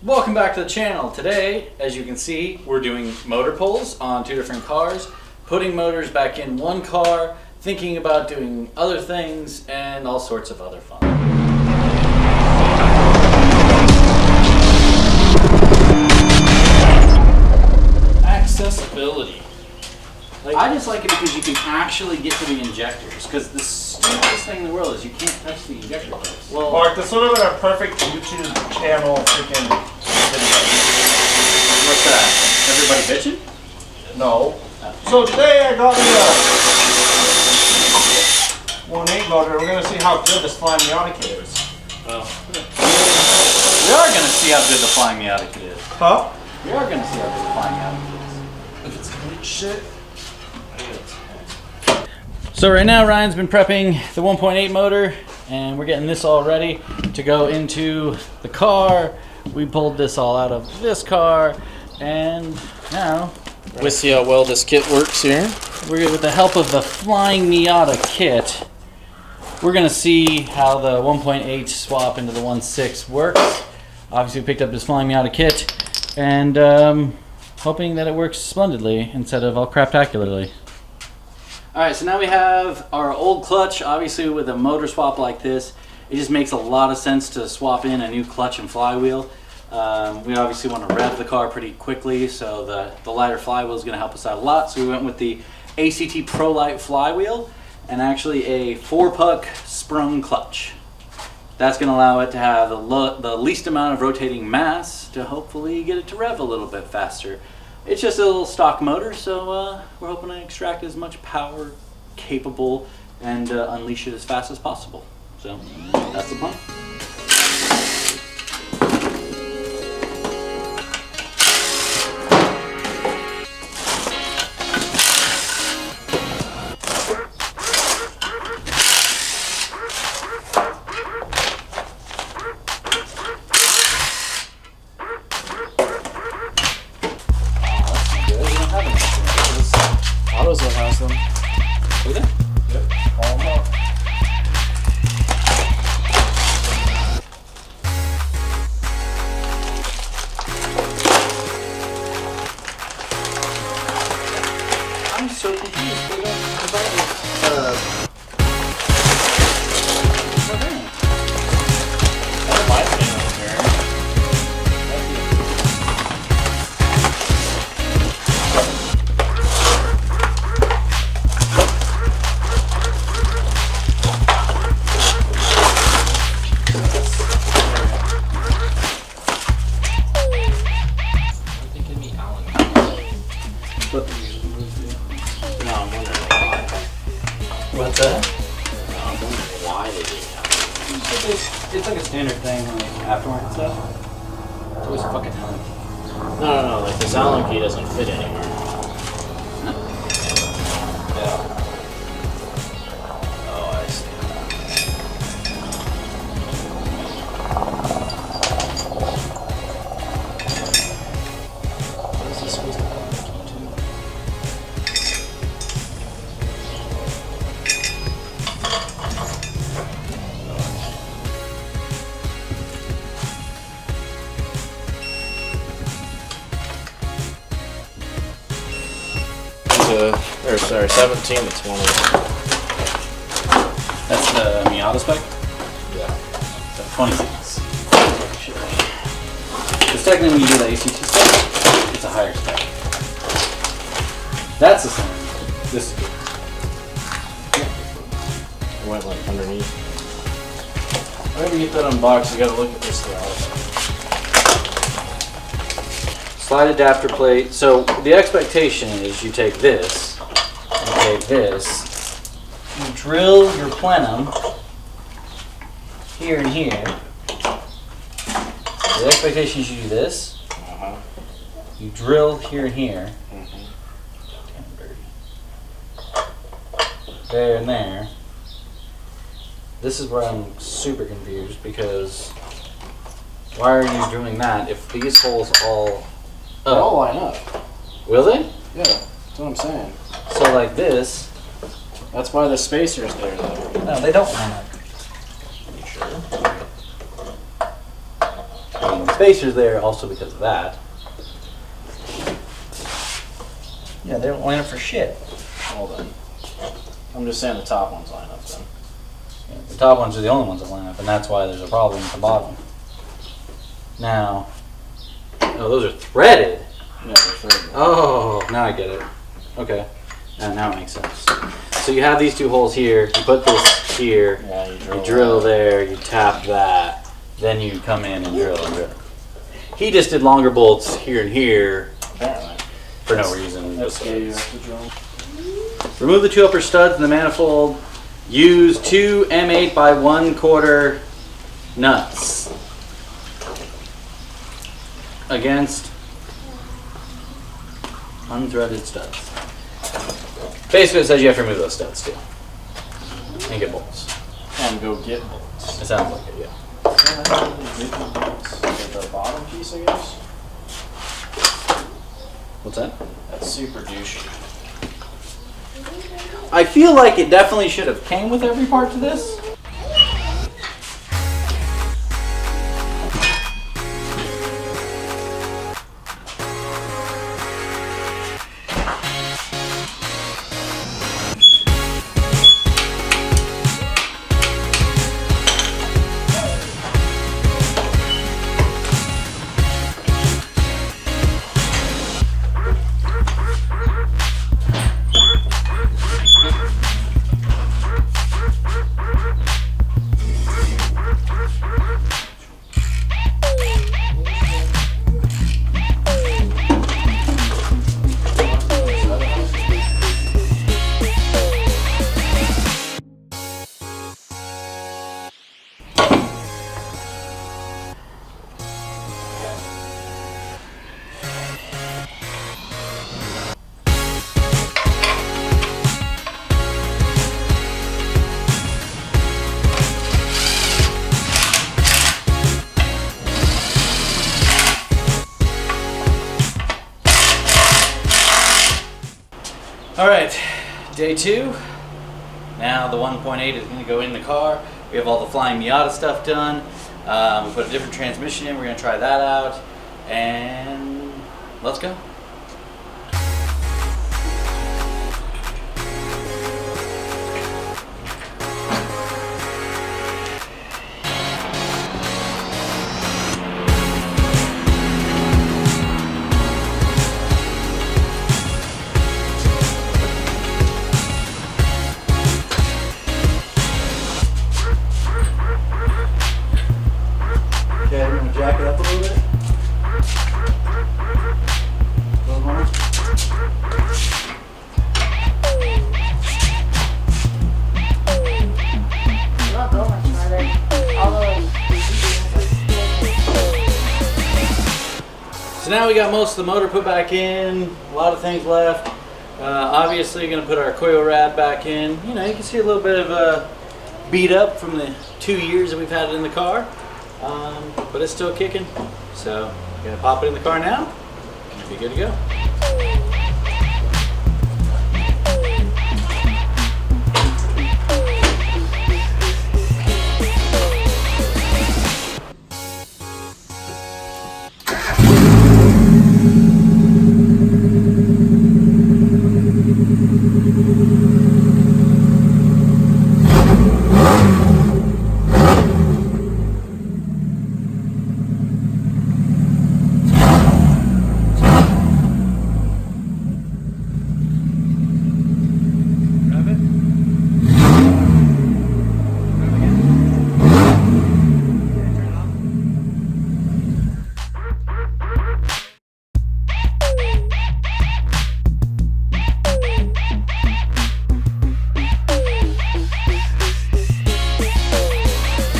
Welcome back to the channel. Today, as you can see, we're doing motor pulls on two different cars, putting motors back in one car, thinking about doing other things, and all sorts of other fun. Accessibility. I just like it because you can actually get to the injectors, because the stupidest thing in the world is you can't touch the injector clips. Well, Mark, this would have been a perfect YouTube channel freaking video. What's that? Everybody bitching? No. So today I got me a 1.8 motor. We're going to see how good this Flyin Miata kit is. Well, we are going to see how good the Flyin Miata kit is. Huh? We are going to see how good the Flyin Miata kit is. If it's complete shit. So right now Ryan's been prepping the 1.8 motor and we're getting this all ready to go into the car. We pulled this all out of this car and now we'll see how well this kit works here. With the help of the Flyin Miata kit, we're going to see how the 1.8 swap into the 1.6 works. Obviously we picked up this Flyin Miata kit and hoping that it works splendidly instead of all craptacularly. Alright, so now we have our old clutch. Obviously with a motor swap like this, it just makes a lot of sense to swap in a new clutch and flywheel. We obviously want to rev the car pretty quickly, so the lighter flywheel is going to help us out a lot. So we went with the ACT Pro Light flywheel and actually a 4-puck sprung clutch. That's going to allow it to have the least amount of rotating mass to hopefully get it to rev a little bit faster. It's just a little stock motor, so we're hoping to extract as much power capable and unleash it as fast as possible. So that's the plan. AutoZone has them. Do they? Yep. All them up. I'm so confused. What about what's that? I'm wondering why they do that. It's like a standard thing, like aftermarket stuff. It's always fucking hell. No, like this Allen key doesn't fit anywhere. Yeah. Oh, I see. What is this supposed to have a key to? Or sorry, 17 to 20. that's the Miata spec? Yeah. So 26. Because technically when you do the ACT spec, it's a higher spec. That's the same. This is good. It went like underneath. Whenever you get that unboxed, you gotta look at this throughout. Slide adapter plate. So the expectation is you take this, you drill your plenum here and here. The expectation is you do this, you drill here and here, damn dirty, there and there. This is where I'm super confused because why are you doing that if these holes all They'll all line up. Will they? Yeah, that's what I'm saying. So like this. That's why the spacer's there though. No, they don't line up. You sure? the spacers there also because of that. Yeah, they don't line up for shit. Hold on. I'm just saying the top ones line up then. Yeah, the top ones are the only ones that line up, and that's why there's a problem with the bottom. Now, oh, those are threaded. Yeah, they're threaded. Oh, now I get it. Okay, now it makes sense. So you have these two holes here. You put this here. Yeah, you drill there. You tap that. Then you come in and drill and drill. He just did longer bolts here and here Apparently. for no reason. That's gay, you have to drill. Remove the two upper studs in the manifold. Use two M8 by 1/4 nuts against unthreaded studs. Basically, it says you have to remove those studs too and get bolts. And go get bolts. It sounds like it, yeah. Get the bottom piece, I guess. What's that? That's super douchey. I feel like it definitely should have came with every part to this. All right, day 2. Now the 1.8 is going to go in the car. We have all the Flyin Miata stuff done. We put a different transmission in. We're going to try that out, and let's go. Okay, we're going to jack it up a little bit. A little more. Not go much farther. Although, So now we got most of the motor put back in, a lot of things left. Obviously going to put our coil rad back in. You know, you can see a little bit of beat up from the 2 years that we've had it in the car. But it's still kicking. So, going to pop it in the car now and be good to go.